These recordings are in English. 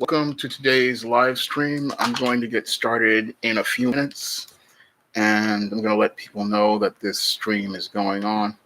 Welcome to today's live stream. I'm going to get started in a few minutes and I'm going to let people know that this stream is going on.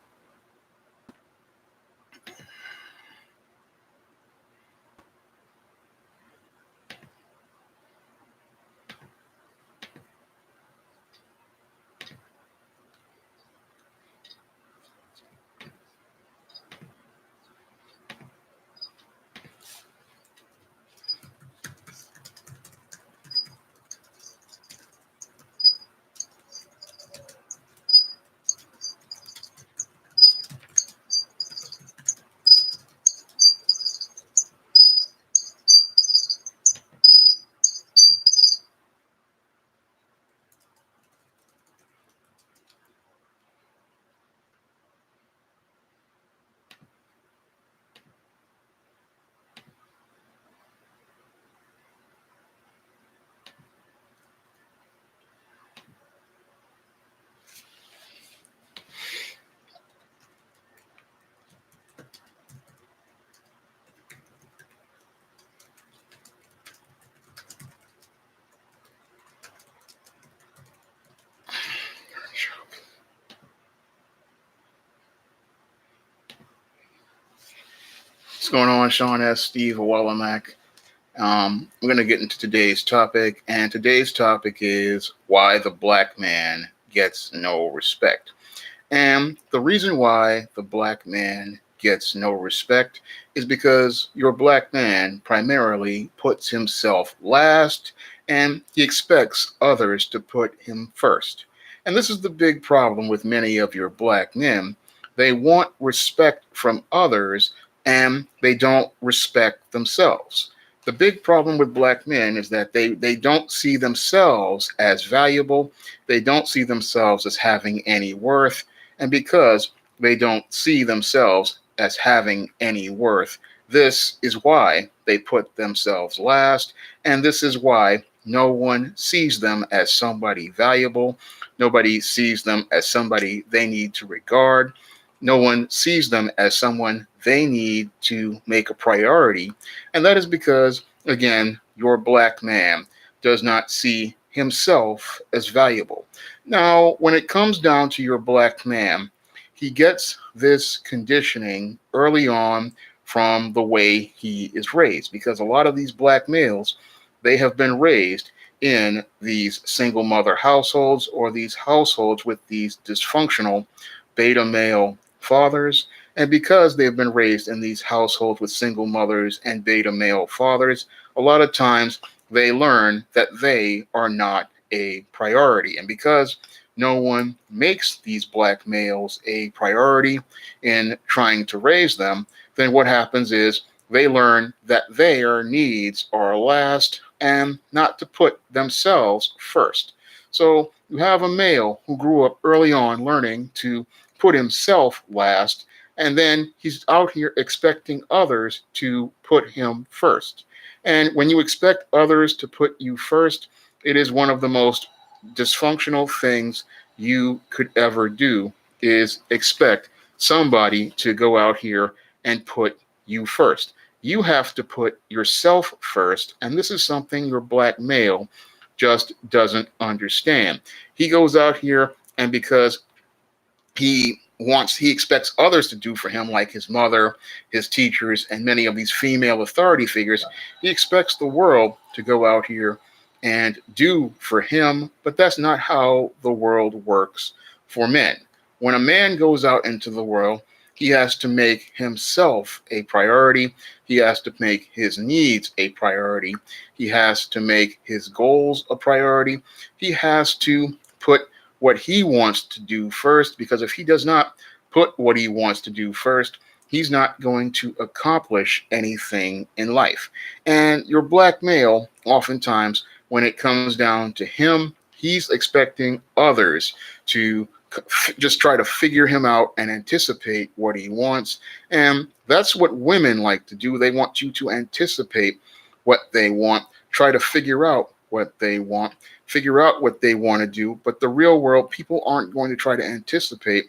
What's going on, Sean S. Steve Wallamack? We're going to get into today's topic, and today's topic is why the black man gets no respect. And the reason why the black man gets no respect is because your black man primarily puts himself last and he expects others to put him first. And this is the big problem with many of your black men. They want respect from others and they don't respect themselves. The big problem with black men is that they don't see themselves as valuable. They don't see themselves as having any worth. And because they don't see themselves as having any worth, this is why they put themselves last. And this is why no one sees them as somebody valuable. Nobody sees them as somebody they need to regard. No one sees them as someone they need to make a priority. And that is because, again, your black man does not see himself as valuable. Now, when it comes down to your black man, he gets this conditioning early on from the way he is raised, because a lot of these black males, they have been raised in these single mother households or these households with these dysfunctional beta male fathers. And because they've been raised in these households with single mothers and beta male fathers, a lot of times they learn that they are not a priority. And because no one makes these black males a priority in trying to raise them, then what happens is they learn that their needs are last and not to put themselves first. So you have a male who grew up early on learning to put himself last, and then he's out here expecting others to put him first. And when you expect others to put you first, it is one of the most dysfunctional things you could ever do, is expect somebody to go out here and put you first. You have to put yourself first, and this is something your black male just doesn't understand. He goes out here, and because he expects others to do for him, like his mother, his teachers, and many of these female authority figures. He expects the world to go out here and do for him, but that's not how the world works for men. When a man goes out into the world, he has to make himself a priority. He has to make his needs a priority. He has to make his goals a priority. He has to put what he wants to do first, because if he does not put what he wants to do first, he's not going to accomplish anything in life. And your black male, oftentimes, when it comes down to him, he's expecting others to just try to figure him out and anticipate what he wants. And that's what women like to do. They want you to anticipate what they want, try to figure out what they want, figure out what they want to do. But the real world, people aren't going to try to anticipate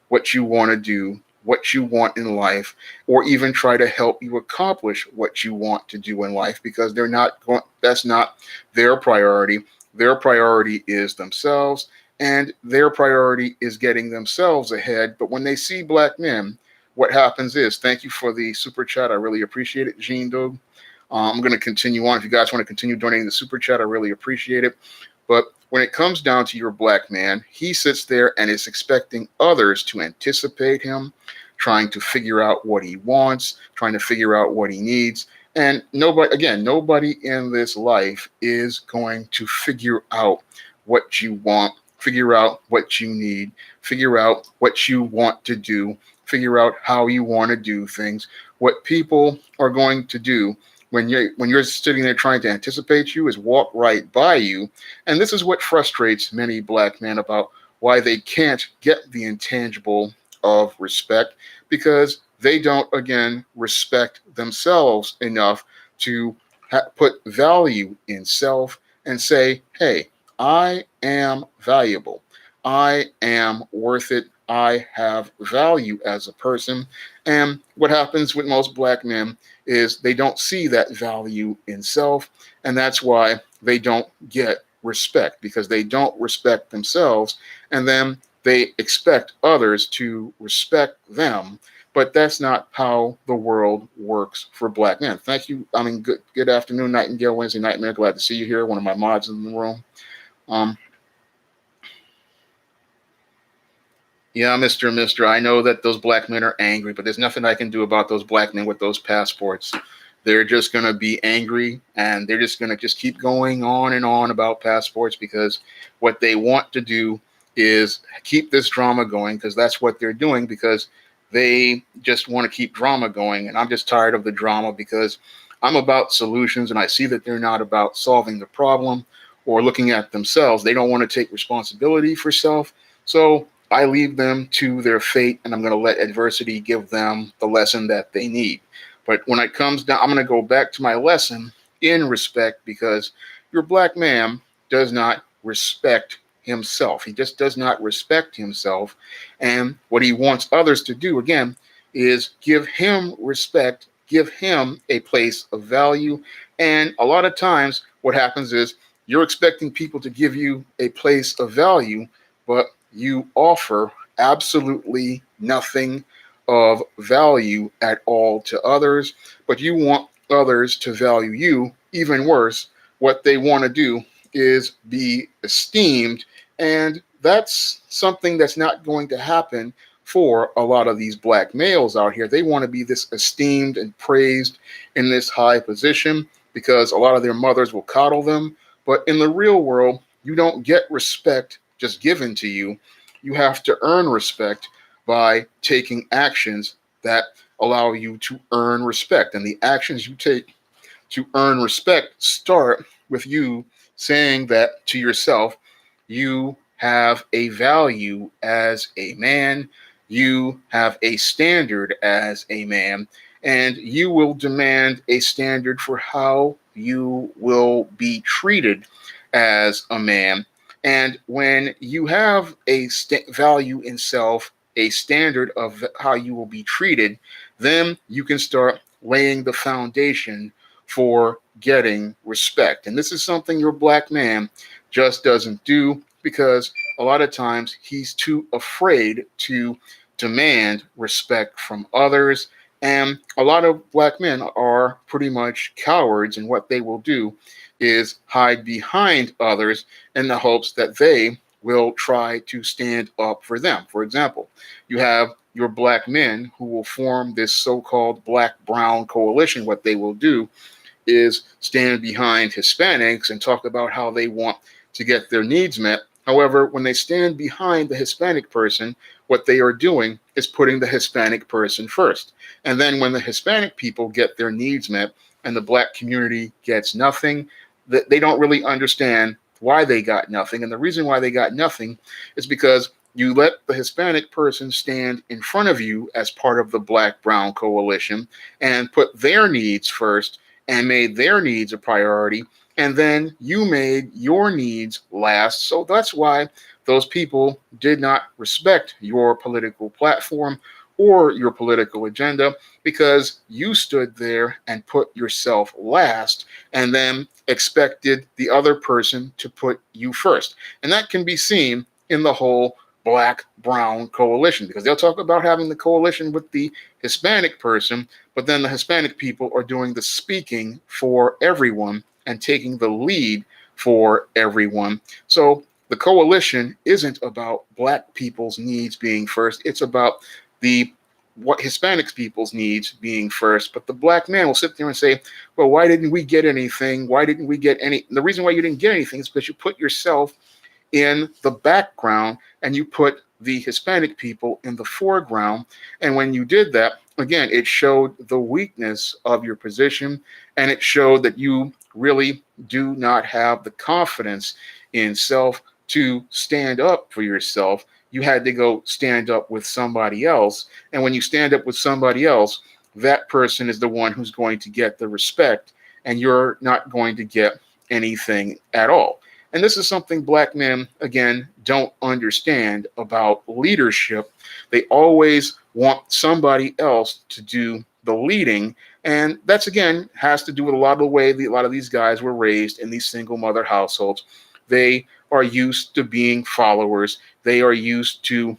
what you want to do what you want in life, or even try to help you accomplish what you want to do in life, because they're not going, that's not their priority. Their priority is themselves, and their priority is getting themselves ahead. But when they see black men, what happens is, thank you for the super chat. I really appreciate it, Gene Dog. I'm going to continue on. If you guys want to continue donating the super chat, I really appreciate it. But when it comes down to your black man, he sits there and is expecting others to anticipate him, trying to figure out what he wants, trying to figure out what he needs. And nobody, again, nobody in this life is going to figure out what you want, figure out what you need, figure out what you want to do, figure out how you want to do things. What people are going to do when you're sitting there trying to anticipate you is walk right by you. And this is what frustrates many black men about why they can't get the intangible of respect, because they don't, again, respect themselves enough to put value in self and say, hey, I am valuable. I am worth it. I have value as a person. And what happens with most black men is they don't see that value in self. And that's why they don't get respect, because they don't respect themselves. And then they expect others to respect them. But that's not how the world works for black men. Thank you. I mean, good afternoon, Nightingale Wednesday Nightmare. Glad to see you here. One of my mods in the room. Yeah, Mister, I know that those black men are angry, but there's nothing I can do about those black men with those passports. They're just going to be angry, and they're just going to just keep going on and on about passports, because what they want to do is keep this drama going, because that's what they're doing, because they just want to keep drama going. And I'm just tired of the drama, because I'm about solutions, and I see that they're not about solving the problem or looking at themselves. They don't want to take responsibility for self. So I leave them to their fate, and I'm going to let adversity give them the lesson that they need. But when it comes down, I'm going to go back to my lesson in respect, because your black man does not respect himself. He just does not respect himself. And what he wants others to do, again, is give him respect, give him a place of value. And a lot of times what happens is you're expecting people to give you a place of value, but you offer absolutely nothing of value at all to others, but you want others to value you. Even worse, what they want to do is be esteemed, and that's something that's not going to happen for a lot of these black males out here. They want to be this esteemed and praised in this high position because a lot of their mothers will coddle them. But in the real world, you don't get respect just given to you. You have to earn respect by taking actions that allow you to earn respect. And the actions you take to earn respect start with you saying that to yourself, you have a value as a man, you have a standard as a man, and you will demand a standard for how you will be treated as a man. And when you have a value in self, a standard of how you will be treated, then you can start laying the foundation for getting respect. And this is something your black man just doesn't do, because a lot of times he's too afraid to demand respect from others. And a lot of black men are pretty much cowards, and what they will do is hide behind others in the hopes that they will try to stand up for them. For example, you have your black men who will form this so-called black-brown coalition. What they will do is stand behind Hispanics and talk about how they want to get their needs met. However, when they stand behind the Hispanic person, what they are doing is putting the Hispanic person first. And then when the Hispanic people get their needs met and the black community gets nothing, they don't really understand why they got nothing. And the reason why they got nothing is because you let the Hispanic person stand in front of you as part of the black-brown coalition and put their needs first and made their needs a priority. And then you made your needs last. So that's why those people did not respect your political platform or your political agenda, because you stood there and put yourself last and then expected the other person to put you first. And that can be seen in the whole black brown coalition, because they'll talk about having the coalition with the Hispanic person, but then the Hispanic people are doing the speaking for everyone and taking the lead for everyone. So the coalition isn't about black people's needs being first. It's about the what Hispanic people's needs being first. But the black man will sit there and say, well, why didn't we get anything? Why didn't we get any? And the reason why you didn't get anything is because you put yourself in the background and you put the Hispanic people in the foreground. And when you did that, again, it showed the weakness of your position, and it showed that you really do not have the confidence in self to stand up for yourself. You had to go stand up with somebody else. And when you stand up with somebody else, that person is the one who's going to get the respect, and you're not going to get anything at all. And this is something black men, again, don't understand about leadership. They always want somebody else to do the leading. And that's, again, has to do with a lot of the way a lot of these guys were raised in these single mother households. They are used to being followers. They are used to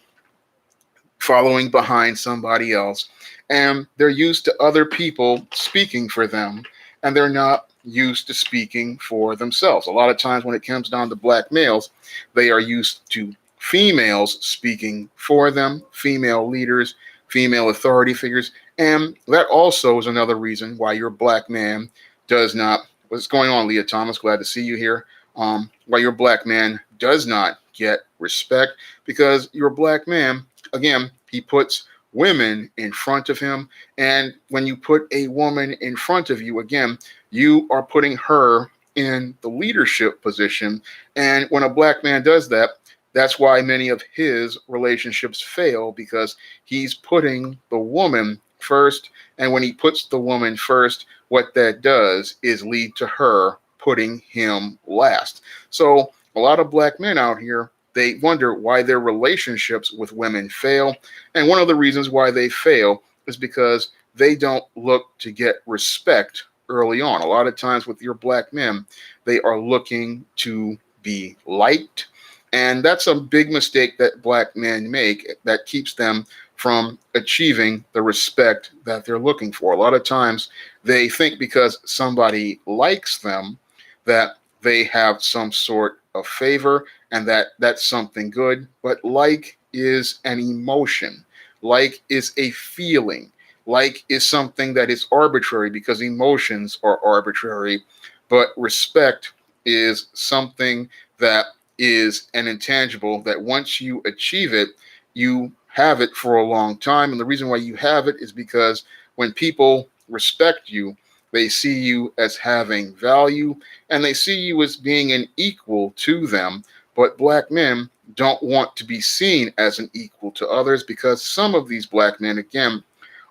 following behind somebody else. And they're used to other people speaking for them, and they're not used to speaking for themselves. A lot of times when it comes down to black males, they are used to females speaking for them, female leaders, female authority figures. And that also is another reason why your black man does not, what's going on, Leah Thomas? Glad to see you here. Why your black man does not get respect, because your black man, again, he puts women in front of him. And when you put a woman in front of you, again, you are putting her in the leadership position. And when a black man does that, that's why many of his relationships fail, because he's putting the woman first. And when he puts the woman first, what that does is lead to her putting him last. So a lot of black men out here, they wonder why their relationships with women fail. And one of the reasons why they fail is because they don't look to get respect early on. A lot of times with your black men, they are looking to be liked. And that's a big mistake that black men make that keeps them from achieving the respect that they're looking for. A lot of times they think because somebody likes them that they have some sort of favor and that that's something good. But like is an emotion. Like is a feeling. Like is something that is arbitrary, because emotions are arbitrary. But respect is something that is an intangible that once you achieve it, you have it for a long time. And the reason why you have it is because when people respect you, they see you as having value, and they see you as being an equal to them. But black men don't want to be seen as an equal to others, because some of these black men, again,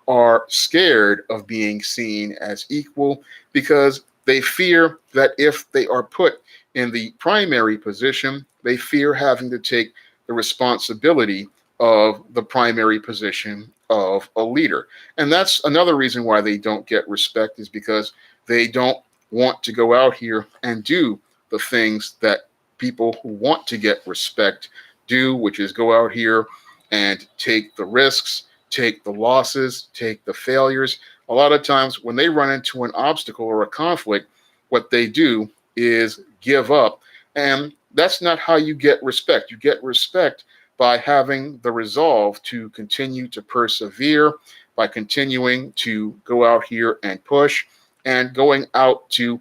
are scared of being seen as equal, because they fear that if they are put in the primary position, they fear having to take the responsibility of the primary position of a leader. And that's another reason why they don't get respect, is because they don't want to go out here and do the things that people who want to get respect do, which is go out here and take the risks, take the losses, take the failures. A lot of times when they run into an obstacle or a conflict, what they do is give up. And that's not how you get respect. You get respect by having the resolve to continue to persevere, by continuing to go out here and push, and going out to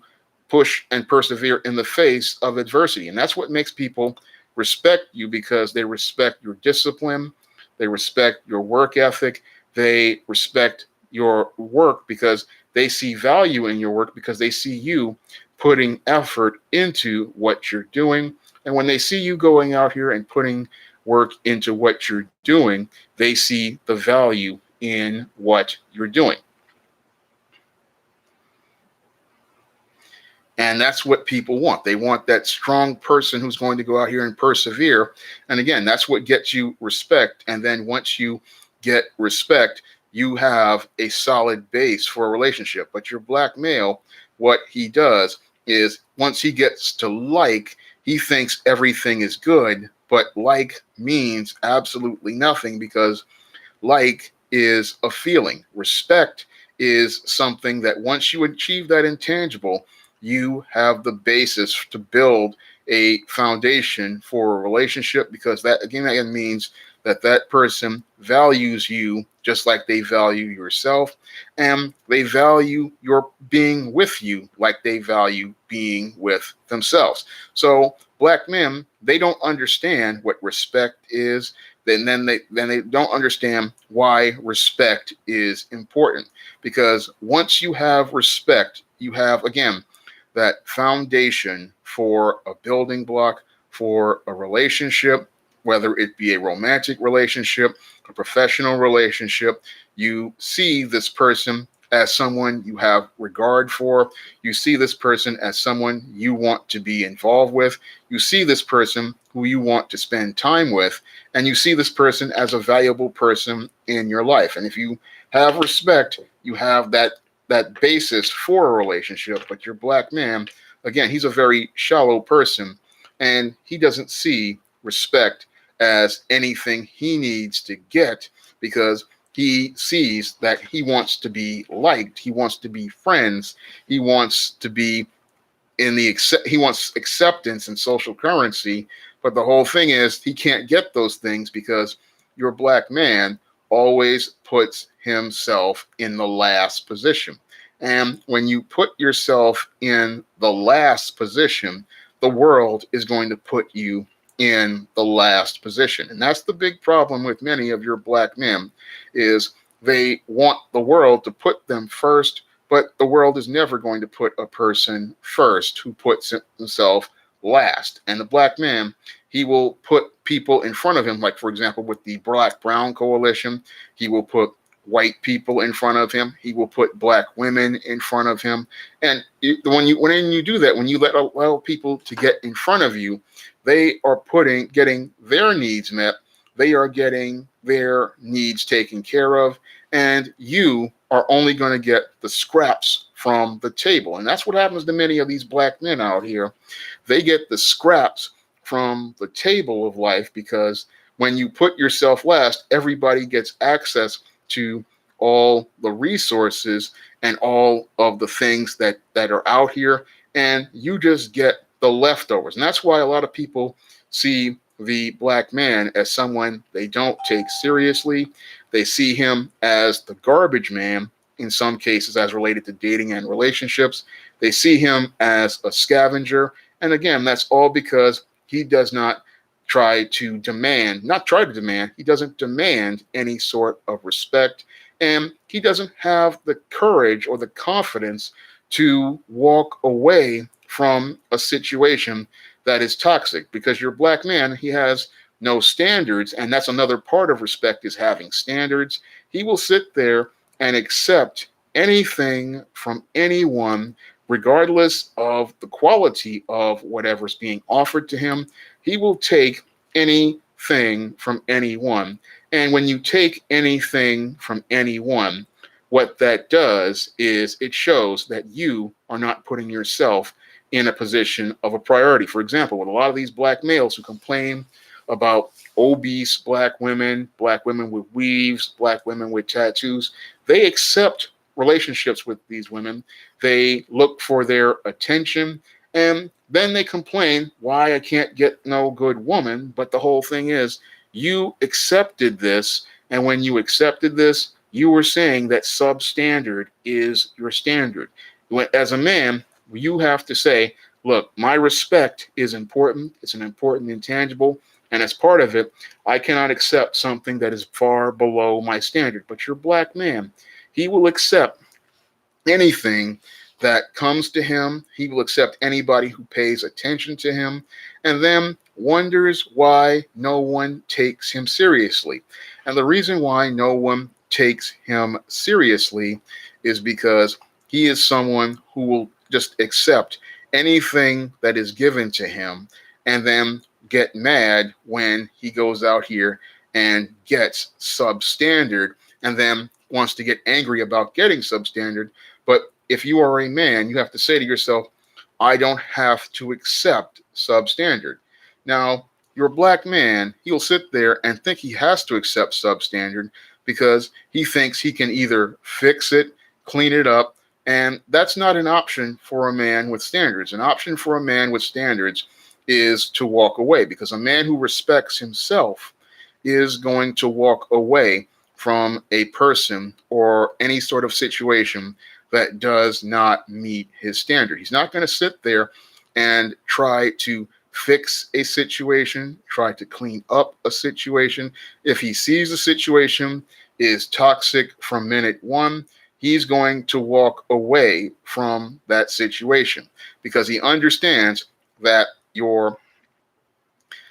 push and persevere in the face of adversity. And that's what makes people respect you, because they respect your discipline, they respect your work ethic, they respect your work because they see value in your work, because they see you putting effort into what you're doing. And when they see you going out here and putting work into what you're doing, they see the value in what you're doing. And that's what people want. They want that strong person who's going to go out here and persevere. And again, that's what gets you respect. And then once you get respect, you have a solid base for a relationship. But your black male, what he does is once he gets to like, he thinks everything is good, but like means absolutely nothing because like is a feeling. Respect is something that once you achieve that intangible, you have the basis to build a foundation for a relationship because that again means that that person values you just like they value yourself and they value your being with you like they value being with themselves. So black men, they don't understand what respect is, then they don't understand why respect is important because once you have respect, you have again that foundation for a building block for a relationship, whether it be a romantic relationship, a professional relationship. You see this person as someone you have regard for. You see this person as someone you want to be involved with. You see this person who you want to spend time with. And you see this person as a valuable person in your life. And if you have respect, you have that basis for a relationship. But your black man, again, he's a very shallow person and he doesn't see respect as anything he needs to get because he sees that he wants to be liked, he wants to be friends, he wants to be he wants acceptance and social currency. But the whole thing is he can't get those things because your black man always puts himself in the last position. And when you put yourself in the last position, the world is going to put you in the last position. And that's the big problem with many of your black men is they want the world to put them first, but the world is never going to put a person first who puts himself last. And the black man, he will put people in front of him, like for example, with the Black Brown Coalition, he will put white people in front of him. He will put black women in front of him. And when you do that, when you allow people to get in front of you, they are getting their needs met. They are getting their needs taken care of. And you are only going to get the scraps from the table. And that's what happens to many of these black men out here. They get the scraps from the table of life because when you put yourself last, everybody gets access to all the resources and all of the things that are out here, and you just get the leftovers. And that's why a lot of people see the black man as someone they don't take seriously. They see him as the garbage man in some cases as related to dating and relationships. They see him as a scavenger. And again, that's all because he does not he doesn't demand any sort of respect. And he doesn't have the courage or the confidence to walk away from a situation that is toxic because your black man, he has no standards. And that's another part of respect is having standards. He will sit there and accept anything from anyone, regardless of the quality of whatever's being offered to him. He will take anything from anyone. And when you take anything from anyone, what that does is it shows that you are not putting yourself in a position of a priority. For example, with a lot of these black males who complain about obese black women with weaves, black women with tattoos, they accept relationships with these women. They look for their attention and then they complain why I can't get no good woman. But the whole thing is you accepted this. And when you accepted this, you were saying that substandard is your standard. As a man, you have to say, look, my respect is important. It's an important intangible. And as part of it, I cannot accept something that is far below my standard. But your black man, he will accept anything that comes to him. He will accept anybody who pays attention to him and then wonders why no one takes him seriously. And the reason why no one takes him seriously is because he is someone who will just accept anything that is given to him and then get mad when he goes out here and gets substandard and then wants to get angry about getting substandard. But if you are a man, you have to say to yourself, I don't have to accept substandard. Now, your black man, he'll sit there and think he has to accept substandard because he thinks he can either fix it, clean it up, and that's not an option for a man with standards. An option for a man with standards is to walk away, because a man who respects himself is going to walk away from a person or any sort of situation that does not meet his standard. He's not going to sit there and try to fix a situation, try to clean up a situation. If he sees the situation is toxic from minute one, he's going to walk away from that situation because he understands that your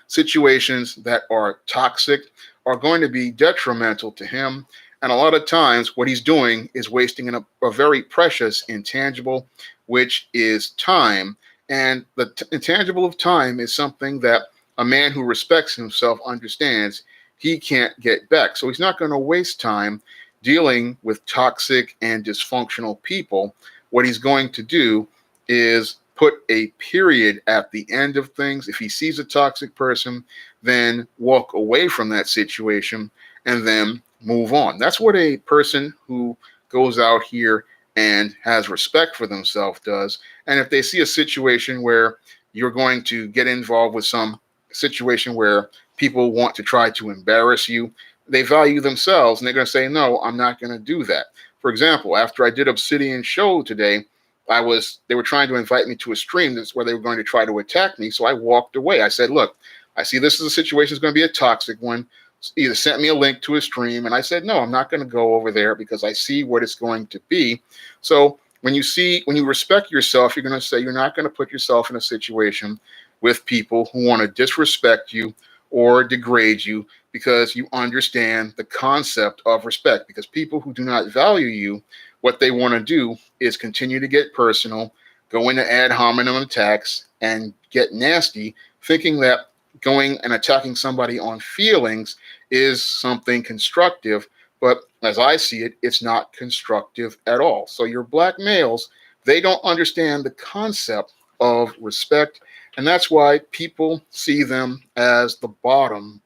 situations that are toxic are going to be detrimental to him. And a lot of times what he's doing is wasting a very precious intangible, which is time. And the intangible of time is something that a man who respects himself understands he can't get back. So he's not going to waste time dealing with toxic and dysfunctional people. What he's going to do is put a period at the end of things. If he sees a toxic person, then walk away from that situation and then move on. That's what a person who goes out here and has respect for themselves does. And if they see a situation where you're going to get involved with some situation where people want to try to embarrass you, they value themselves and they're going to say, no, I'm not going to do that. For example, after I did Obsidian show today, they were trying to invite me to a stream that's where they were going to try to attack me. So I walked away. I said, look, I see this is a situation that's going to be a toxic one. Either sent me a link to a stream. And I said, no, I'm not going to go over there because I see what it's going to be. So when you respect yourself, you're going to say you're not going to put yourself in a situation with people who want to disrespect you or degrade you, because you understand the concept of respect. Because people who do not value you, what they want to do is continue to get personal, go into ad hominem attacks, and get nasty, thinking that going and attacking somebody on feelings is something constructive. But as I see it, it's not constructive at all. So your black males, they don't understand the concept of respect. And that's why people see them as the bottom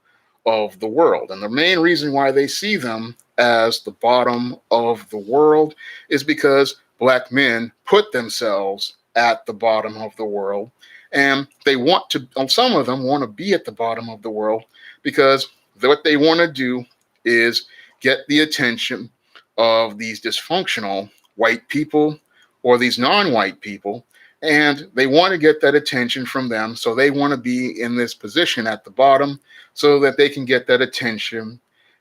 of the world. And the main reason why they see them as the bottom of the world is because black men put themselves at the bottom of the world. And they want to, some of them want to be at the bottom of the world because what they want to do is get the attention of these dysfunctional white people or these non-white people. And they want to get that attention from them. So they want to be in this position at the bottom so that they can get that attention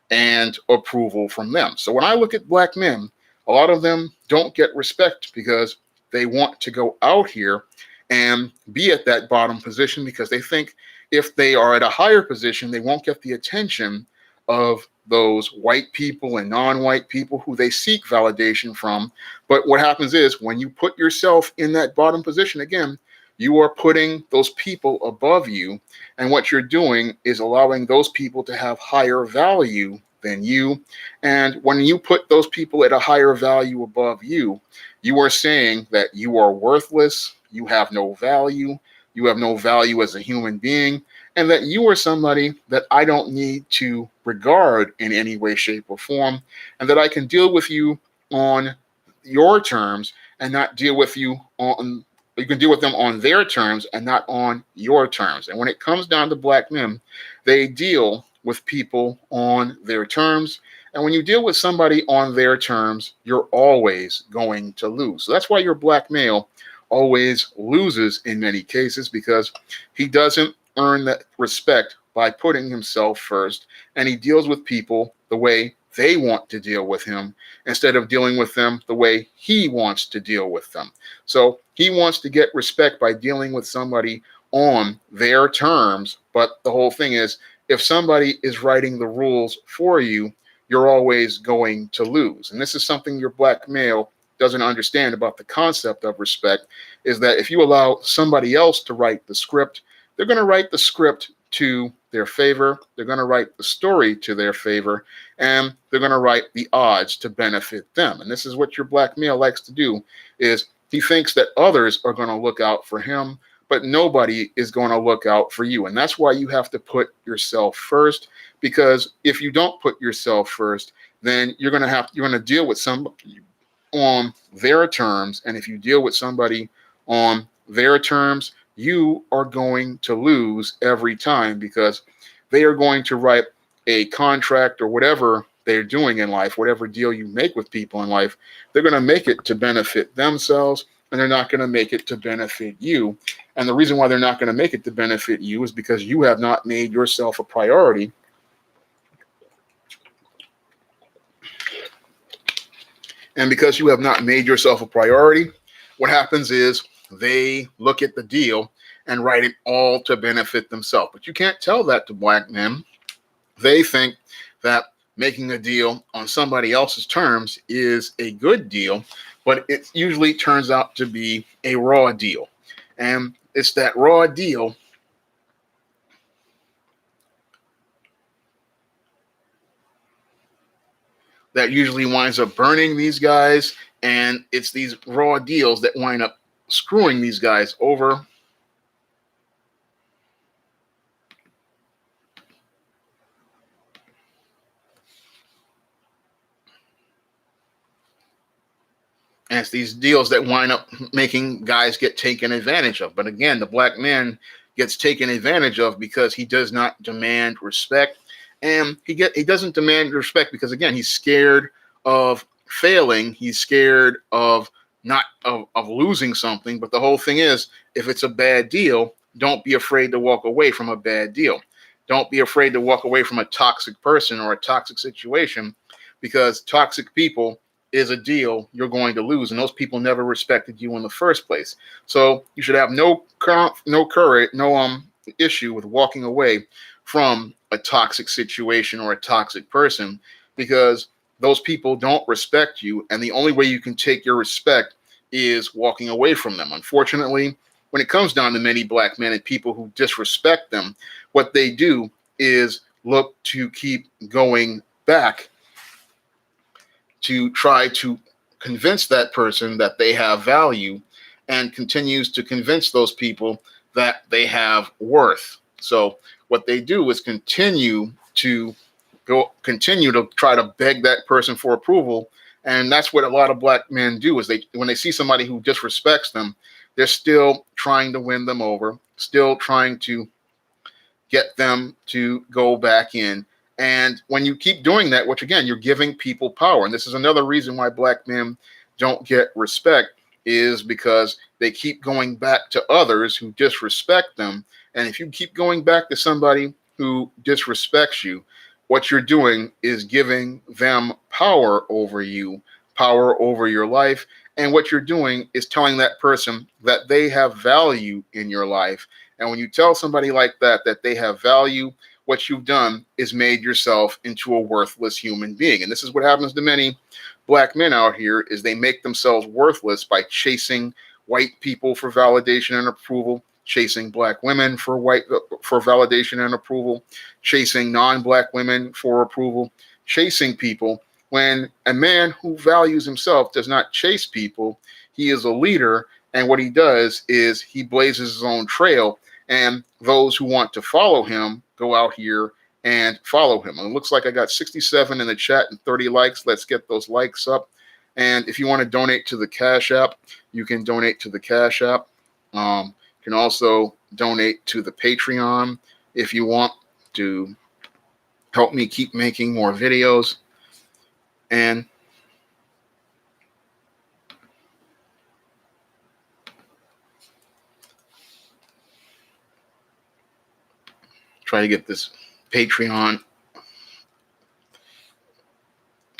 and approval from them. So when I look at black men, a lot of them don't get respect because they want to go out here and be at that bottom position because they think if they are at a higher position, they won't get the attention of those white people and non-white people who they seek validation from. But what happens is when you put yourself in that bottom position, again, you are putting those people above you. And what you're doing is allowing those people to have higher value than you. And when you put those people at a higher value above you, you are saying that you are worthless, you have no value as a human being, and that you are somebody that I don't need to regard in any way, shape, or form, and that I can deal with you on your terms and not deal with you on, you can deal with them on their terms and not on your terms. And when it comes down to black men, they deal with people on their terms. And when you deal with somebody on their terms, you're always going to lose. So that's why your black male always loses in many cases, because he doesn't earn that respect by putting himself first, and he deals with people the way they want to deal with him instead of dealing with them the way he wants to deal with them. So he wants to get respect by dealing with somebody on their terms. But the whole thing is, if somebody is writing the rules for you, you're always going to lose. And this is something your black male doesn't understand about the concept of respect, is that if you allow somebody else to write the script, they're going to write the script to their favor. They're going to write the story to their favor, and they're going to write the odds to benefit them. And this is what your black male likes to do, is he thinks that others are going to look out for him, but nobody is going to look out for you. And that's why you have to put yourself first, because if you don't put yourself first, then you're going to deal with somebody on their terms. And if you deal with somebody on their terms, you are going to lose every time, because they are going to write a contract or whatever they're doing in life, whatever deal you make with people in life, they're going to make it to benefit themselves, and they're not going to make it to benefit you. And the reason why they're not going to make it to benefit you is because you have not made yourself a priority. And because you have not made yourself a priority, what happens is they look at the deal and write it all to benefit themselves. But you can't tell that to black men. They think that making a deal on somebody else's terms is a good deal, but it usually turns out to be a raw deal. And it's that raw deal that usually winds up burning these guys, and it's these raw deals that wind up screwing these guys over. And it's these deals that wind up making guys get taken advantage of. But again, the black man gets taken advantage of because he does not demand respect. And he doesn't demand respect because, again, he's scared of failing. He's scared of not of losing something. But the whole thing is, if it's a bad deal, don't be afraid to walk away from a bad deal. Don't be afraid to walk away from a toxic person or a toxic situation, because toxic people is a deal you're going to lose, and those people never respected you in the first place. So you should have no issue with walking away from a toxic situation or a toxic person, because those people don't respect you, and the only way you can take your respect is walking away from them. Unfortunately, when it comes down to many black men and people who disrespect them, what they do is look to keep going back to try to convince that person that they have value, and continues to convince those people that they have worth. So what they do is continue to try to beg that person for approval. And that's what a lot of black men do, is when they see somebody who disrespects them, they're still trying to win them over, still trying to get them to go back in. And when you keep doing that, which again, you're giving people power. And this is another reason why black men don't get respect, is because they keep going back to others who disrespect them. And if you keep going back to somebody who disrespects you, what you're doing is giving them power over you, power over your life. And what you're doing is telling that person that they have value in your life. And when you tell somebody like that they have value, what you've done is made yourself into a worthless human being. And this is what happens to many black men out here, is they make themselves worthless by chasing white people for validation and approval, chasing black women for validation and approval, chasing non-black women for approval, chasing people. When a man who values himself does not chase people, he is a leader. And what he does is he blazes his own trail, and those who want to follow him go out here and follow him. And it looks like I got 67 in the chat and 30 likes. Let's get those likes up. And if you want to donate to the Cash App, you can donate to the Cash App. You can also donate to the Patreon if you want to help me keep making more videos. And try to get this Patreon.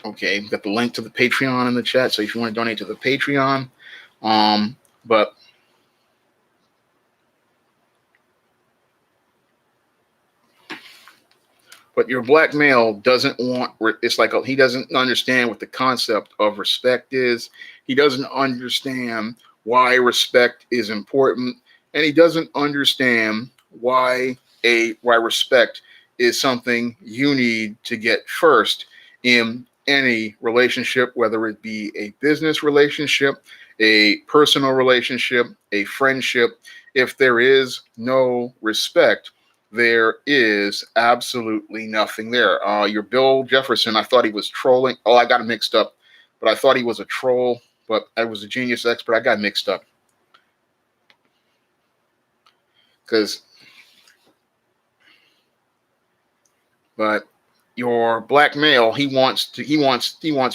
Okay, got the link to the Patreon in the chat. So if you want to donate to the Patreon, but your black male doesn't want, it's like he doesn't understand what the concept of respect is. He doesn't understand why respect is important. And he doesn't understand why why respect is something you need to get first in any relationship, whether it be a business relationship, a personal relationship, a friendship. If there is no respect, there is absolutely nothing there. Your Bill Jefferson, I thought he was trolling. Oh, I got it mixed up, but I thought he was a troll, but I was a genius expert. I got mixed up because, but your black male, he wants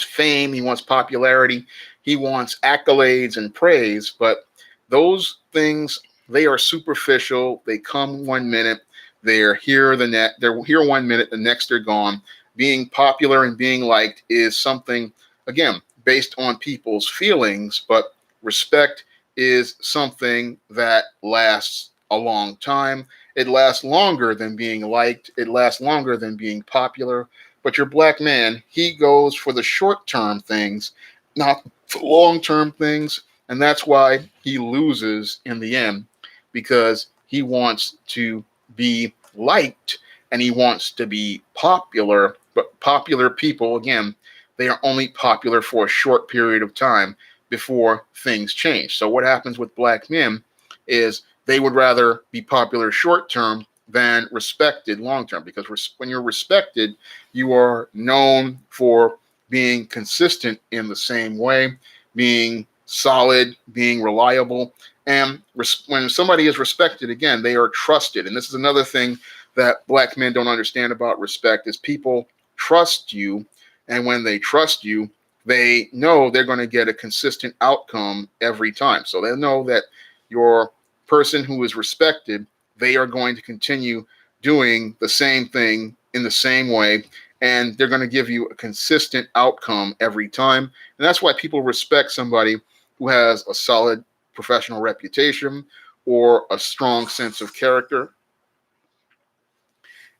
fame, he wants popularity, he wants accolades and praise, but those things, they are superficial. They come 1 minute, they're here 1 minute, the next they're gone. Being popular and being liked is something, again, based on people's feelings, but respect is something that lasts a long time. It lasts longer than being liked. It lasts longer than being popular. But your black man, he goes for the short term things, not for long term things. And that's why he loses in the end, because he wants to be liked and he wants to be popular. But popular people, again, they are only popular for a short period of time before things change. So what happens with black men is they would rather be popular short term than respected long term, because when you're respected, you are known for being consistent in the same way, being solid, being reliable. And when somebody is respected, again, they are trusted. And this is another thing that black men don't understand about respect is people trust you. And when they trust you, they know they're going to get a consistent outcome every time. So they know that your person who is respected, they are going to continue doing the same thing in the same way, and they're going to give you a consistent outcome every time. And that's why people respect somebody who has a solid professional reputation or a strong sense of character,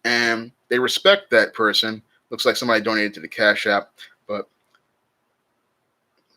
and they respect that person. Looks like somebody donated to the Cash App,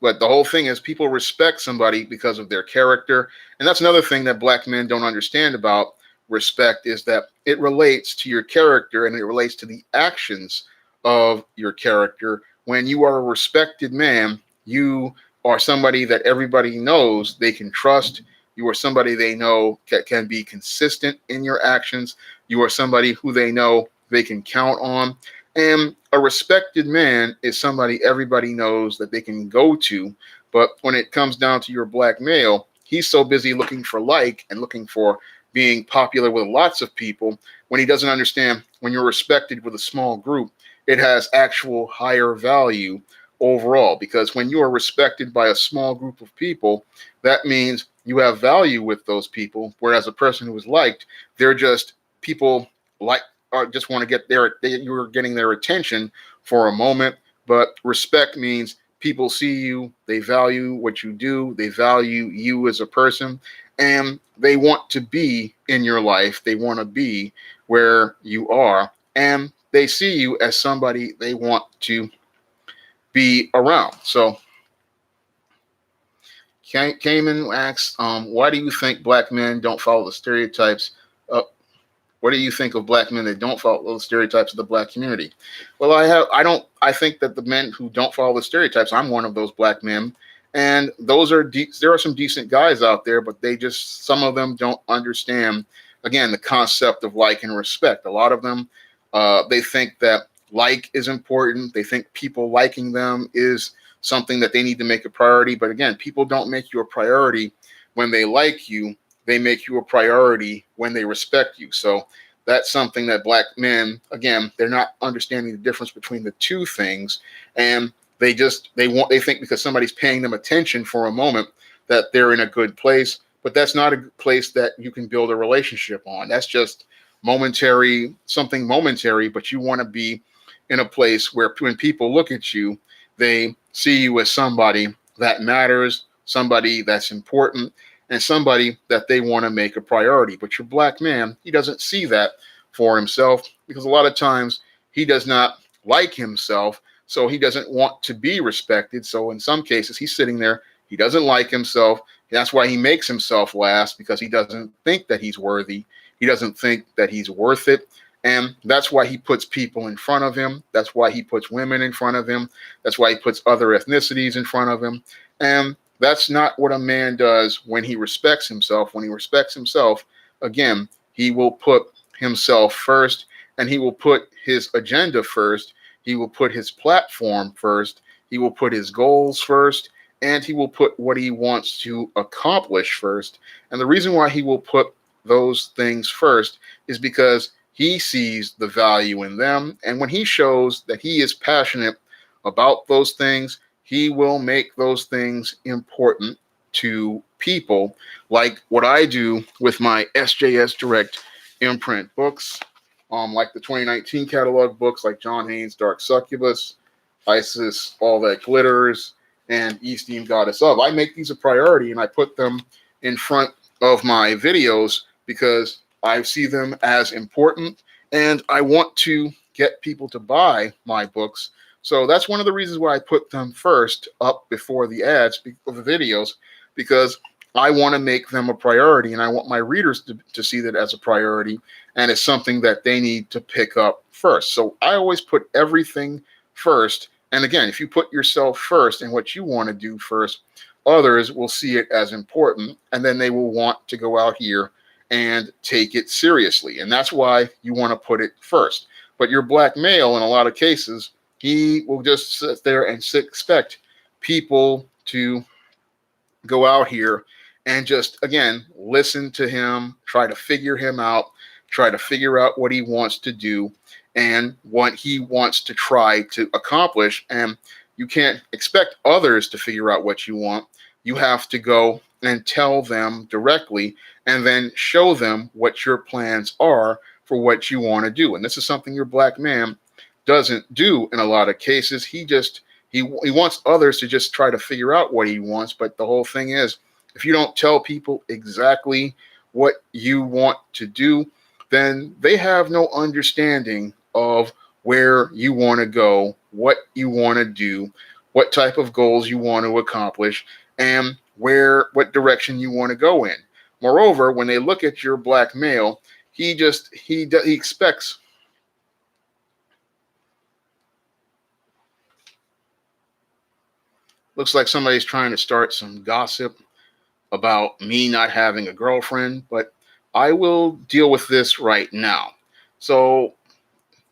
but the whole thing is people respect somebody because of their character. And that's another thing that black men don't understand about respect, is that it relates to your character and it relates to the actions of your character. When you are a respected man, you are somebody that everybody knows they can trust. You are somebody they know can be consistent in your actions. You are somebody who they know they can count on. And a respected man is somebody everybody knows that they can go to. But when it comes down to your black male, he's so busy looking for and looking for being popular with lots of people, when he doesn't understand when you're respected with a small group, it has actual higher value overall. Because when you are respected by a small group of people, that means you have value with those people. Whereas a person who is liked, they're just people like, or just want to get you're getting their attention for a moment. But respect means people see you, they value what you do, they value you as a person, and they want to be in your life. They want to be where you are, and they see you as somebody they want to be around. So Cayman asks, why do you think black men don't follow the stereotypes? What do you think of black men that don't follow the stereotypes of the black community? Well, I think that the men who don't follow the stereotypes, I'm one of those black men. And there are some decent guys out there, but some of them don't understand, again, the concept of like and respect. A lot of them, they think that like is important. They think people liking them is something that they need to make a priority. But again, people don't make you a priority when they like you. They make you a priority when they respect you. So that's something that black men, again, they're not understanding the difference between the two things. And they think because somebody's paying them attention for a moment that they're in a good place, but that's not a place that you can build a relationship on. That's just something momentary, but you want to be in a place where when people look at you, they see you as somebody that matters, somebody that's important, and somebody that they want to make a priority. But your black man, he doesn't see that for himself, because a lot of times he does not like himself, so he doesn't want to be respected. So in some cases, he's sitting there, he doesn't like himself. That's why he makes himself last, because he doesn't think that he's worthy. He doesn't think that he's worth it. And that's why he puts people in front of him. That's why he puts women in front of him. That's why he puts other ethnicities in front of him. And that's not what a man does when he respects himself. When he respects himself, again, he will put himself first, and he will put his agenda first. He will put his platform first. He will put his goals first, and he will put what he wants to accomplish first. And the reason why he will put those things first is because he sees the value in them. And when he shows that he is passionate about those things, he will make those things important to people, like what I do with my SJS Direct imprint books, like the 2019 catalog books like John Haynes' Dark Succubus, Isis, All That Glitters, and Esteem Goddess Of. I make these a priority and I put them in front of my videos because I see them as important and I want to get people to buy my books. So that's one of the reasons why I put them first up before the ads of the videos, because I want to make them a priority and I want my readers to see that as a priority, and it's something that they need to pick up first. So I always put everything first. And again, if you put yourself first and what you want to do first, others will see it as important, and then they will want to go out here and take it seriously. And that's why you want to put it first. But your black male, in a lot of cases, he will just sit there and expect people to go out here and just, again, listen to him, try to figure him out, try to figure out what he wants to do and what he wants to try to accomplish. And you can't expect others to figure out what you want. You have to go and tell them directly and then show them what your plans are for what you want to do. And this is something your black man doesn't do in a lot of cases. He wants others to just try to figure out what he wants. But the whole thing is, if you don't tell people exactly what you want to do, then they have no understanding of where you want to go, what you want to do, what type of goals you want to accomplish, and what direction you want to go in. Moreover, when they look at your black male, he expects looks like somebody's trying to start some gossip about me not having a girlfriend, but I will deal with this right now. So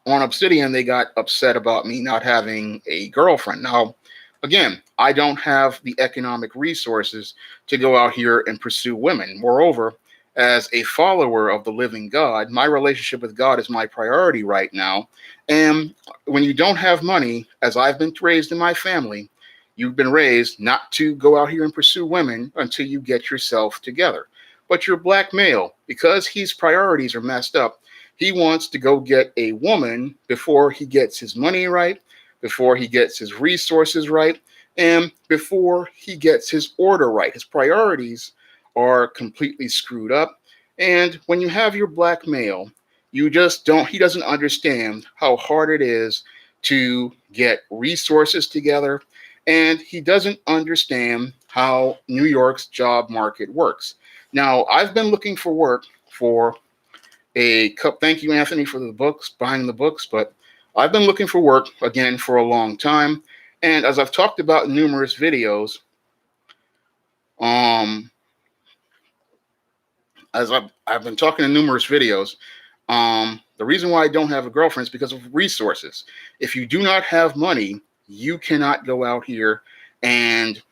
on Obsidian, they got upset about me not having a girlfriend. Now, again, I don't have the economic resources to go out here and pursue women. Moreover, as a follower of the living God, my relationship with God is my priority right now. And when you don't have money, as I've been raised in my family, you've been raised not to go out here and pursue women until you get yourself together. But your black male, because his priorities are messed up, he wants to go get a woman before he gets his money right, before he gets his resources right, and before he gets his order right. His priorities are completely screwed up. And when you have your black male, he doesn't understand how hard it is to get resources together. And he doesn't understand how New York's job market works. Now, I've been looking for work for thank you, Anthony, for the books, buying the books, but I've been looking for work, again, for a long time. And as I've talked about in numerous videos, the reason why I don't have a girlfriend is because of resources. If you do not have money, you cannot go out here and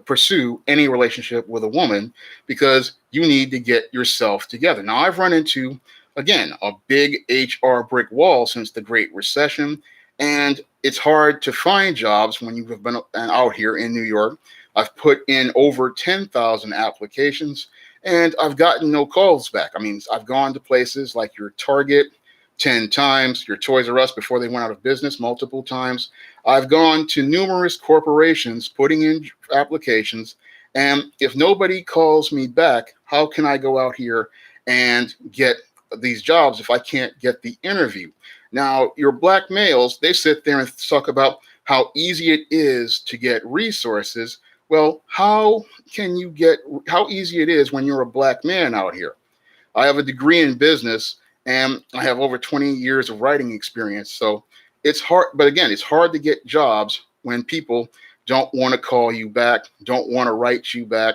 pursue any relationship with a woman because you need to get yourself together. Now, I've run into, again, a big HR brick wall since the Great Recession, and it's hard to find jobs when you have been out here in New York. I've put in over 10,000 applications, and I've gotten no calls back. I mean, I've gone to places like your Target 10 times, your Toys R Us before they went out of business multiple times. I've gone to numerous corporations putting in applications, and if nobody calls me back, how can I go out here and get these jobs if I can't get the interview? Now, your black males, they sit there and talk about how easy it is to get resources. Well, how easy it is when you're a black man out here? I have a degree in business and I have over 20 years of writing experience. So it's hard, but again, it's hard to get jobs when people don't want to call you back, don't want to write you back.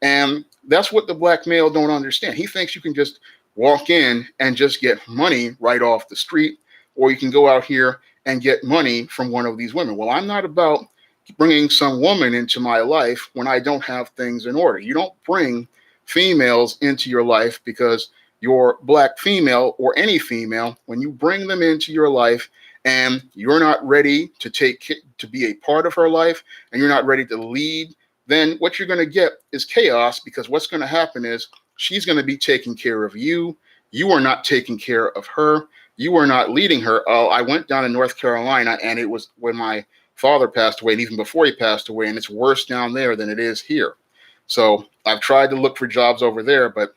And that's what the black male don't understand. He thinks you can just walk in and just get money right off the street, or you can go out here and get money from one of these women. Well, I'm not about bringing some woman into my life when I don't have things in order. You don't bring females into your life because you're black female or any female. When you bring them into your life and you're not ready to be a part of her life and you're not ready to lead, then what you're going to get is chaos, because what's going to happen is she's going to be taking care of you. You are not taking care of her. You are not leading her. Oh, I went down to North Carolina, and it was when my father passed away, and even before he passed away, and it's worse down there than it is here. So I've tried to look for jobs over there, but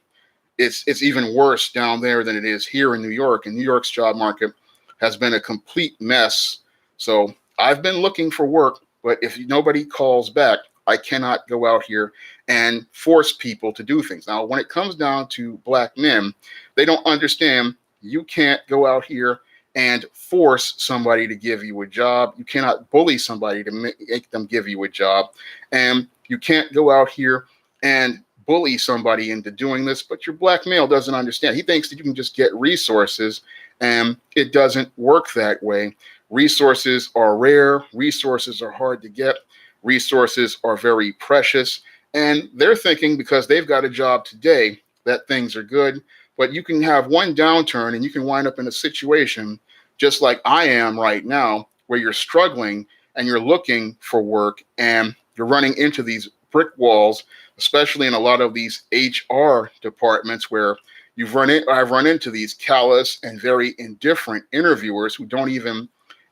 it's even worse down there than it is here in New York. And New York's job market has been a complete mess. So I've been looking for work, but if nobody calls back, I cannot go out here and force people to do things. Now, when it comes down to black men, they don't understand you can't go out here and force somebody to give you a job. You cannot bully somebody to make them give you a job. And you can't go out here and bully somebody into doing this, but your black male doesn't understand. He thinks that you can just get resources, and it doesn't work that way. Resources are rare. Resources are hard to get. Resources are very precious, and they're thinking because they've got a job today that things are good, but you can have one downturn and you can wind up in a situation just like I am right now, where you're struggling and you're looking for work and you're running into these brick walls, especially in a lot of these HR departments where I've run into these callous and very indifferent interviewers who don't even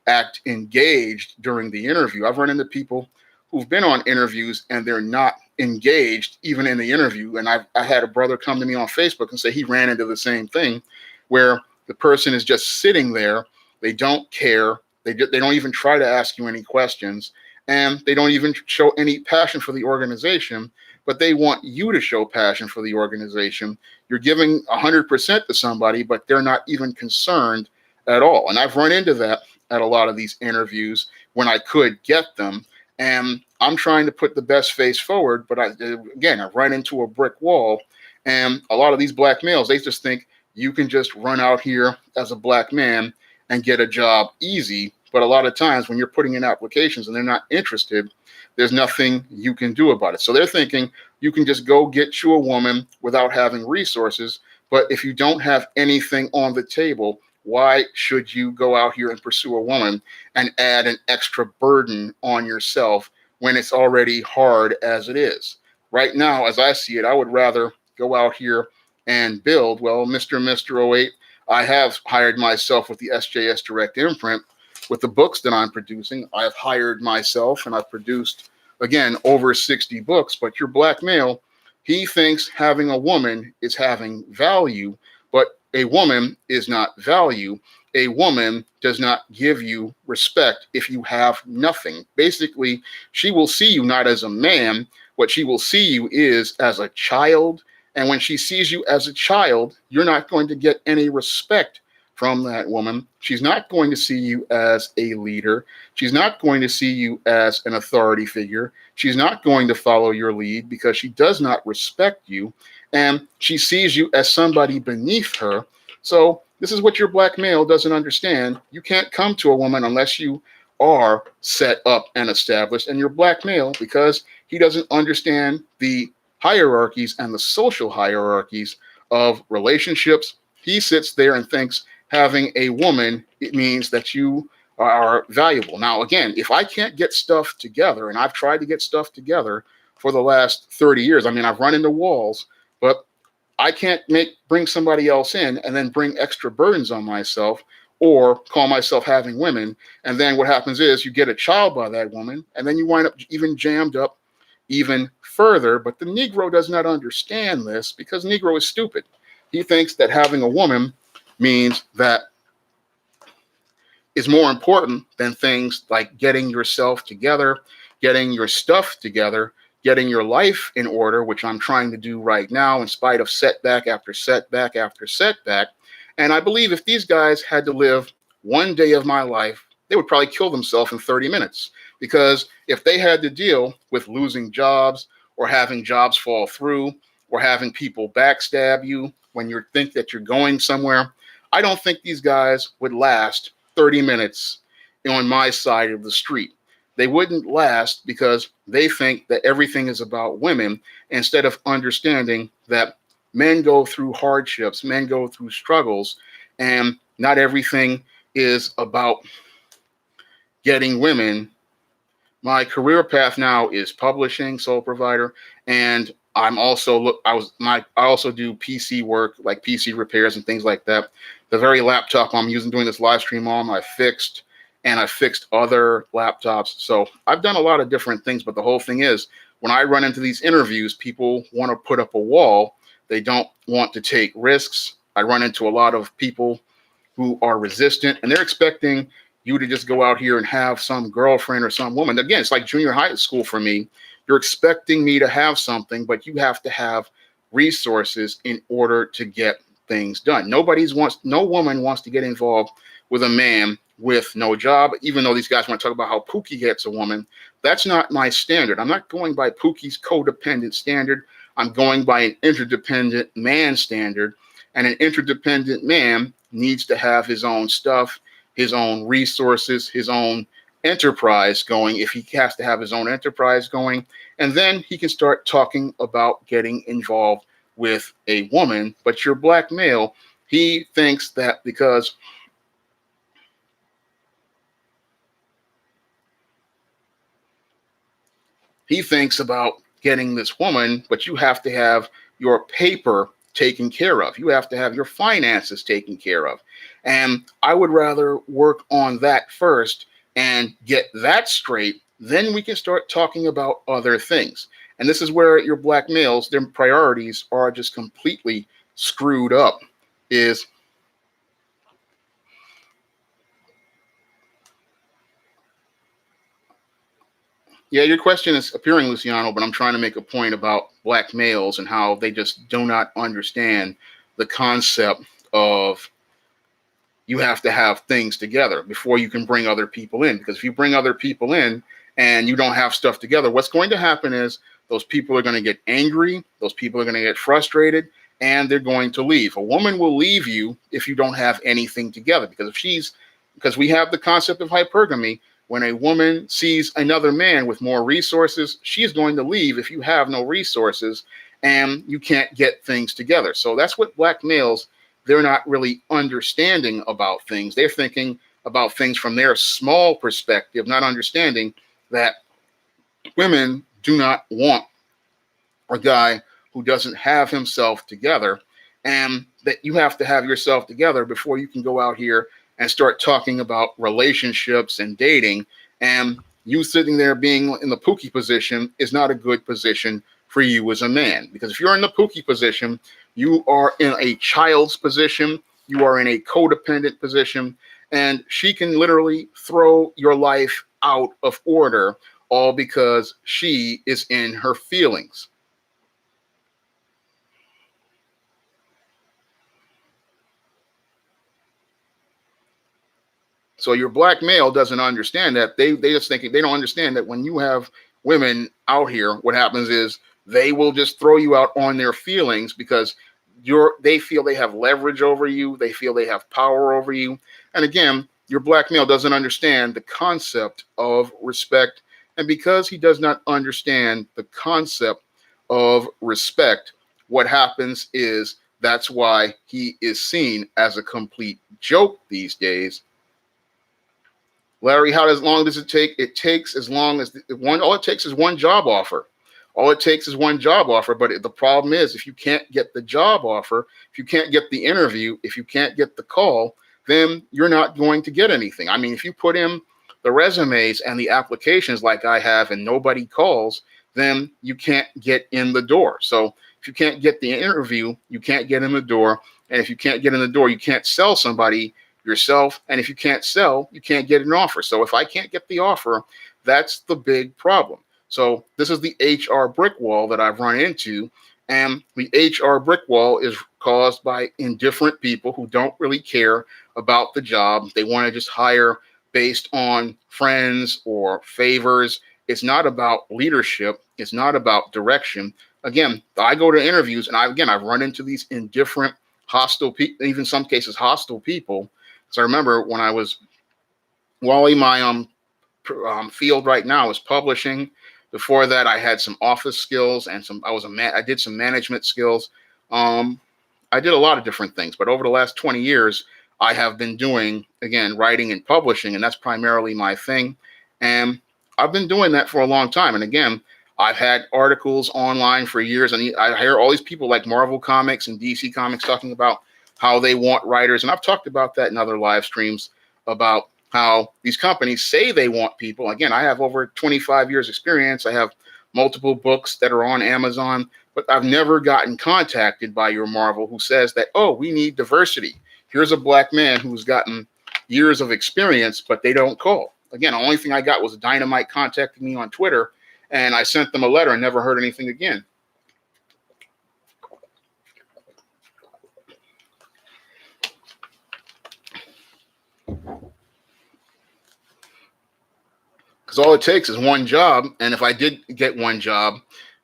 act engaged during the interview. I've run into people who've been on interviews and they're not engaged even in the interview. And I had a brother come to me on Facebook and say he ran into the same thing, where the person is just sitting there. They don't care. They don't even try to ask you any questions, and they don't even show any passion for the organization, but they want you to show passion for the organization. You're giving 100% to somebody, but they're not even concerned at all. And I've run into that at a lot of these interviews when I could get them. And I'm trying to put the best face forward, but I've run into a brick wall. And a lot of these black males, they just think you can just run out here as a black man and get a job easy. But a lot of times when you're putting in applications and they're not interested, there's nothing you can do about it. So they're thinking you can just go get you a woman without having resources. But if you don't have anything on the table, why should you go out here and pursue a woman and add an extra burden on yourself when it's already hard as it is? Right now, as I see it, I would rather go out here and build. Well, Mr. 08, I have hired myself with the SJS Direct imprint. With the books that I'm producing, I've hired myself and I've produced, again, over 60 books. But your black male, he thinks having a woman is having value, but a woman is not value. A woman does not give you respect if you have nothing. Basically, she will see you not as a man. What she will see you is as a child. And when she sees you as a child, you're not going to get any respect from that woman. She's not going to see you as a leader. She's not going to see you as an authority figure. She's not going to follow your lead because she does not respect you. And she sees you as somebody beneath her. So this is what your black male doesn't understand. You can't come to a woman unless you are set up and established. And your black male, because he doesn't understand the hierarchies and the social hierarchies of relationships, he sits there and thinks having a woman, it means that you are valuable. Now, again, if I can't get stuff together, and I've tried to get stuff together for the last 30 years, I mean, I've run into walls, but I can't bring somebody else in and then bring extra burdens on myself or call myself having women. And then what happens is you get a child by that woman, and then you wind up even jammed up even further. But the Negro does not understand this because Negro is stupid. He thinks that having a woman means that is more important than things like getting yourself together, getting your stuff together, getting your life in order, which I'm trying to do right now in spite of setback after setback after setback. And I believe if these guys had to live one day of my life, they would probably kill themselves in 30 minutes. Because if they had to deal with losing jobs or having jobs fall through or having people backstab you when you think that you're going somewhere, I don't think these guys would last 30 minutes on my side of the street. They wouldn't last because they think that everything is about women instead of understanding that men go through hardships, men go through struggles, and not everything is about getting women. My career path now is publishing, sole provider, and I'm also I also do PC work, like PC repairs and things like that. The very laptop I'm using doing this live stream on, I fixed other laptops. So I've done a lot of different things, but the whole thing is when I run into these interviews, people want to put up a wall. They don't want to take risks. I run into a lot of people who are resistant and they're expecting you to just go out here and have some girlfriend or some woman. Again, it's like junior high school for me. You're expecting me to have something, but you have to have resources in order to get things done. No woman wants to get involved with a man with no job, even though these guys want to talk about how Pookie gets a woman. That's not my standard. I'm not going by Pookie's codependent standard. I'm going by an interdependent man standard. And an interdependent man needs to have his own stuff, his own resources, his own enterprise going, if he has to have his own enterprise going. And then he can start talking about getting involved with a woman. But your black male, he thinks that because he thinks about getting this woman, but you have to have your paper taken care of. You have to have your finances taken care of. And I would rather work on that first and get that straight. Then we can start talking about other things. And this is where your black males, their priorities are just completely screwed up. Yeah, your question is appearing, Luciano, but I'm trying to make a point about black males and how they just do not understand the concept of you have to have things together before you can bring other people in. Because if you bring other people in and you don't have stuff together, what's going to happen is those people are going to get angry, those people are going to get frustrated, and they're going to leave. A woman will leave you if you don't have anything together. Because we have the concept of hypergamy. When a woman sees another man with more resources, she's going to leave if you have no resources and you can't get things together. So that's what black males, they're not really understanding about things. They're thinking about things from their small perspective, not understanding that women do not want a guy who doesn't have himself together, and that you have to have yourself together before you can go out here and start talking about relationships and dating. And you sitting there being in the Pookie position is not a good position for you as a man. Because if you're in the Pookie position, you are in a child's position, you are in a codependent position, and she can literally throw your life out of order all because she is in her feelings. So your black male doesn't understand that. They just think they don't understand that when you have women out here, what happens is they will just throw you out on their feelings because they feel they have leverage over you. They feel they have power over you. And again, your black male doesn't understand the concept of respect. And because he does not understand the concept of respect, what happens is that's why he is seen as a complete joke these days. Larry, how long does it take? It takes as long as all it takes is one job offer. All it takes is one job offer. But the problem is if you can't get the job offer, if you can't get the interview, if you can't get the call, then you're not going to get anything. I mean, if you put in the resumes and the applications like I have and nobody calls, then you can't get in the door. So if you can't get the interview, you can't get in the door. And if you can't get in the door, you can't sell somebody yourself. And if you can't sell, you can't get an offer. So if I can't get the offer, that's the big problem. So this is the HR brick wall that I've run into. And the HR brick wall is caused by indifferent people who don't really care about the job. They want to just hire based on friends or favors. It's not about leadership. It's not about direction. Again, I go to interviews and I've run into these indifferent, hostile people, even some cases hostile people. So I remember when I was Wally, my field right now is publishing. Before that, I had some office skills and I did some management skills. I did a lot of different things, but over the last 20 years, I have been doing, again, writing and publishing, and that's primarily my thing. And I've been doing that for a long time. And again, I've had articles online for years, and I hear all these people like Marvel Comics and DC Comics talking about how they want writers. And I've talked about that in other live streams about how these companies say they want people. Again, I have over 25 years experience. I have multiple books that are on Amazon, but I've never gotten contacted by your Marvel who says that, oh, we need diversity. Here's a black man who's gotten years of experience, but they don't call. Again, the only thing I got was Dynamite contacting me on Twitter, and I sent them a letter and never heard anything again. Because all it takes is one job. And if I did get one job,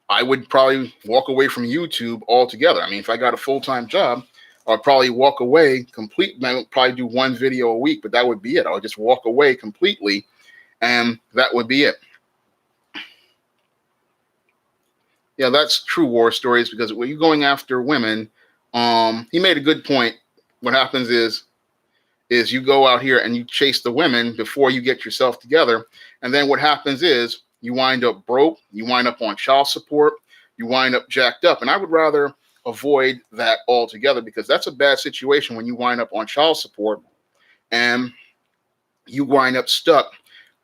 I would probably walk away from YouTube altogether. I mean, if I got a full-time job, I'd probably walk away completely. I would probably do one video a week, but that would be it. I would just walk away completely, and that would be it. Yeah, that's true war stories, because when you're going after women, he made a good point. What happens is you go out here and you chase the women before you get yourself together. And then what happens is you wind up broke, you wind up on child support, you wind up jacked up. And I would rather avoid that altogether, because that's a bad situation when you wind up on child support and you wind up stuck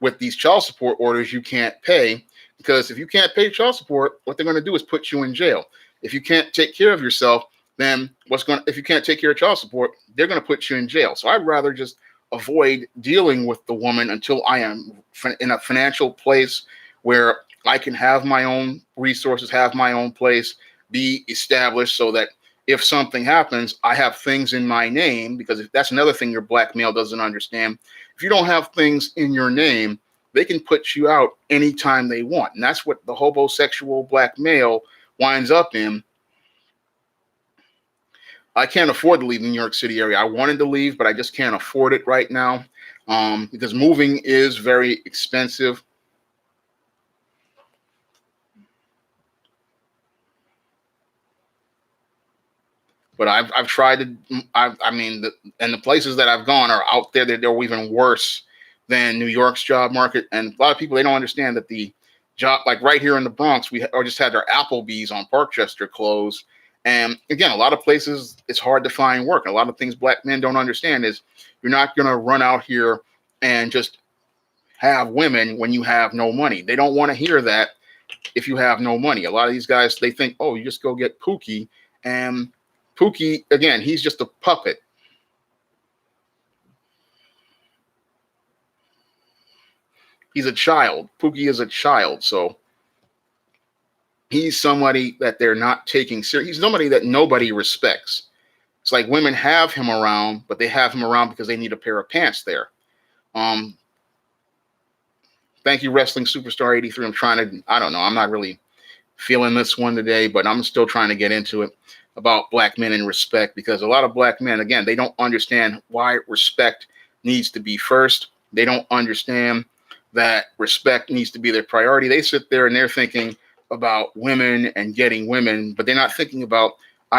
with these child support orders you can't pay. Because if you can't pay child support, what they're going to do is put you in jail. If you can't take care of yourself, then if you can't take care of child support, they're going to put you in jail. So I'd rather just avoid dealing with the woman until I am in a financial place where I can have my own resources, have my own place, be established, so that if something happens, I have things in my name. Because if that's another thing your black male doesn't understand. If you don't have things in your name, they can put you out anytime they want. And that's what the homosexual black male winds up in. I can't afford to leave the New York City area. I wanted to leave, but I just can't afford it right now, because moving is very expensive. But I've tried to. And the places that I've gone are out there that they're even worse than New York's job market. And a lot of people, they don't understand that the job, like right here in the Bronx, we just had our Applebee's on Parkchester closed. And again, a lot of places, it's hard to find work. A lot of things black men don't understand is you're not going to run out here and just have women when you have no money. They don't want to hear that if you have no money. A lot of these guys, they think, oh, you just go get Pookie. And Pookie, again, he's just a puppet. He's a child. Pookie is a child. So he's somebody that they're not taking serious. He's somebody that nobody respects. It's like women have him around, but they have him around because they need a pair of pants there. Thank you, Wrestling Superstar 83. I don't know. I'm not really feeling this one today, but I'm still trying to get into it about black men and respect, because a lot of black men, again, they don't understand why respect needs to be first. They don't understand that respect needs to be their priority. They sit there and they're thinking about women and getting women, but they're not thinking about,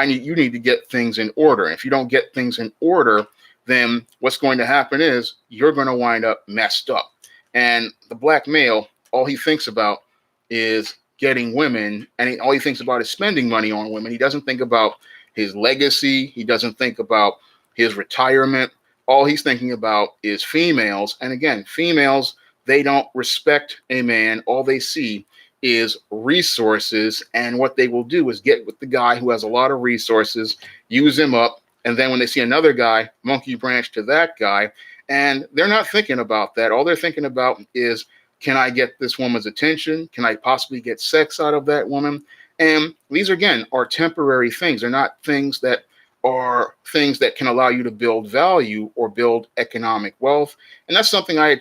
you need to get things in order. And if you don't get things in order, then what's going to happen is you're going to wind up messed up. And the black male, all he thinks about is getting women, and all he thinks about is spending money on women. He doesn't think about his legacy. He doesn't think about his retirement. All he's thinking about is females. And again, females, they don't respect a man. All they see is resources, and what they will do is get with the guy who has a lot of resources, use him up, and then when they see another guy, monkey branch to that guy. And they're not thinking about that. All they're thinking about is, Can I get this woman's attention? Can I possibly get sex out of that woman? And these, again, are temporary things. They're not things that are things that can allow you to build value or build economic wealth. And that's something I've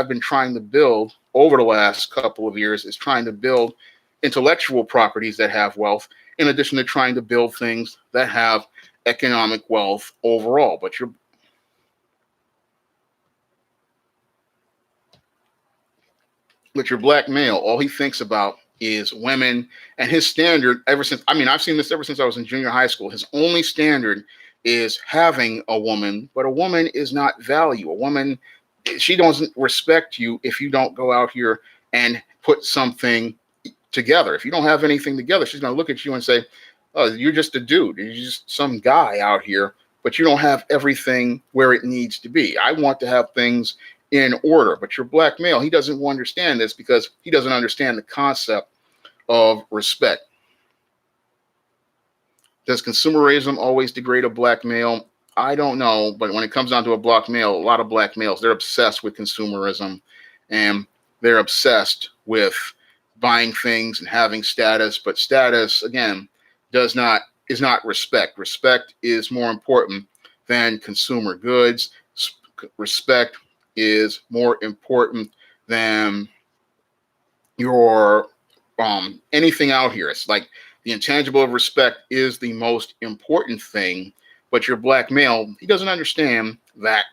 been trying to build over the last couple of years, is trying to build intellectual properties that have wealth, in addition to trying to build things that have economic wealth overall. But your black male, all he thinks about is women, and his standard ever since, I mean, I've seen this ever since I was in junior high school. His only standard is having a woman, but a woman is not value. A woman, she doesn't respect you if you don't go out here and put something together. If you don't have anything together, she's going to look at you and say, oh, you're just a dude. You're just some guy out here, but you don't have everything where it needs to be. I want to have things in order. But your black male, he doesn't understand this because he doesn't understand the concept of respect. Does consumerism always degrade a black male? I don't know. But when it comes down to a black male, a lot of black males, they're obsessed with consumerism, and they're obsessed with buying things and having status. But status, again, is not respect. Respect is more important than consumer goods. Respect is more important than your anything out here. It's like the intangible of respect is the most important thing. But your black male, he doesn't understand that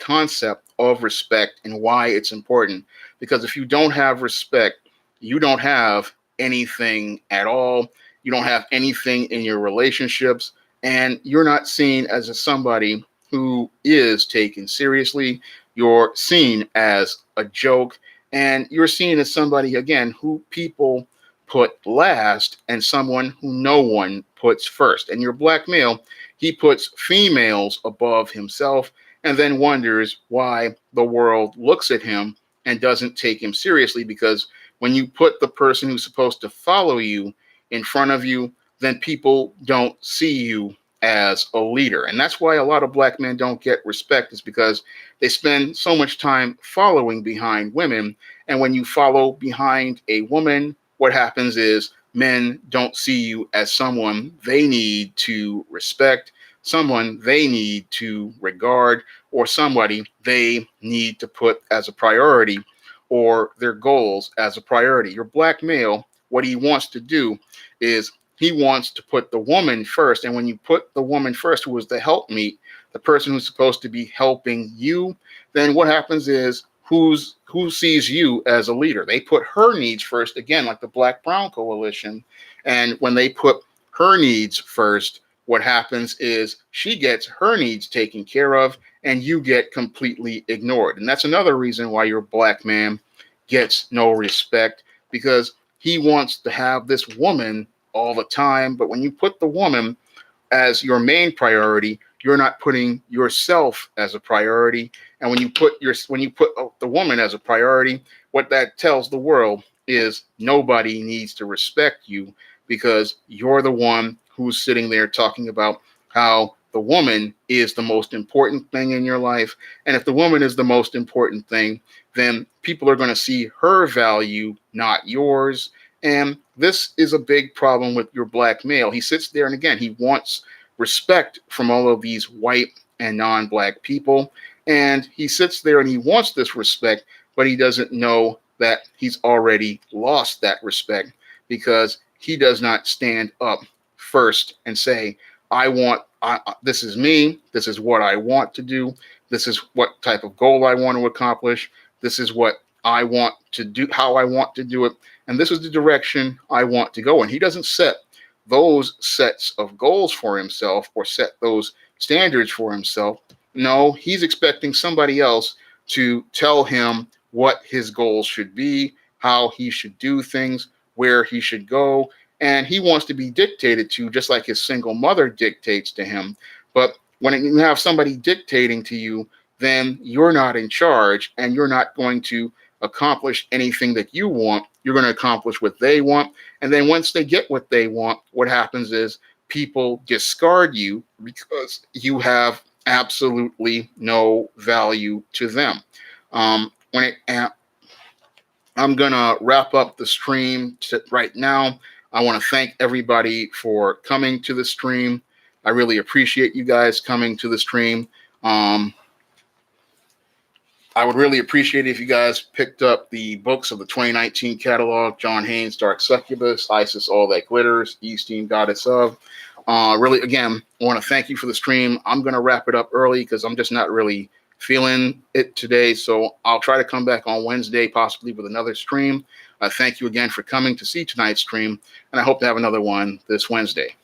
concept of respect and why it's important. Because if you don't have respect, you don't have anything at all. You don't have anything in your relationships, and you're not seen as somebody who is taken seriously. You're seen as a joke, and you're seen as somebody, again, who people put last and someone who no one puts first. And your black male, he puts females above himself and then wonders why the world looks at him and doesn't take him seriously. Because when you put the person who's supposed to follow you in front of you, then people don't see you as a leader. And that's why a lot of black men don't get respect, is because they spend so much time following behind women. And when you follow behind a woman, what happens is men don't see you as someone they need to respect, someone they need to regard, or somebody they need to put as a priority, or their goals as a priority. Your black male, what he wants to do is he wants to put the woman first. And when you put the woman first, who is the helpmeet, the person who's supposed to be helping you, then what happens is who sees you as a leader? They put her needs first, again, like the Black Brown Coalition. And when they put her needs first, what happens is she gets her needs taken care of and you get completely ignored. And that's another reason why your black man gets no respect, because he wants to have this woman all the time. But when you put the woman as your main priority, you're not putting yourself as a priority. And when you put the woman as a priority, what that tells the world is nobody needs to respect you, because you're the one who's sitting there talking about how the woman is the most important thing in your life. And if the woman is the most important thing, then people are going to see her value, not yours. And this is a big problem with your black male. He sits there and, again, he wants respect from all of these white and non-black people. And he sits there and he wants this respect, but he doesn't know that he's already lost that respect, because he does not stand up first and say, this is me. This is what I want to do. This is what type of goal I want to accomplish. This is what I want to do, how I want to do it. And this is the direction I want to go. And he doesn't set those sets of goals for himself or set those standards for himself. No, he's expecting somebody else to tell him what his goals should be, how he should do things, where he should go. And he wants to be dictated to, just like his single mother dictates to him. But when you have somebody dictating to you, then you're not in charge and you're not going to accomplish anything that you want. You're going to accomplish what they want. And then once they get what they want, what happens is people discard you because you have absolutely no value to them. I'm going to wrap up the stream right now. I want to thank everybody for coming to the stream. I really appreciate you guys coming to the stream. I would really appreciate it if you guys picked up the books of the 2019 catalog: John Haynes, Dark Succubus, Isis, All That Glitters, Eastine, Goddess of. Really, again, I want to thank you for the stream. I'm going to wrap it up early because I'm just not really feeling it today. So I'll try to come back on Wednesday, possibly with another stream. Thank you again for coming to see tonight's stream, and I hope to have another one this Wednesday.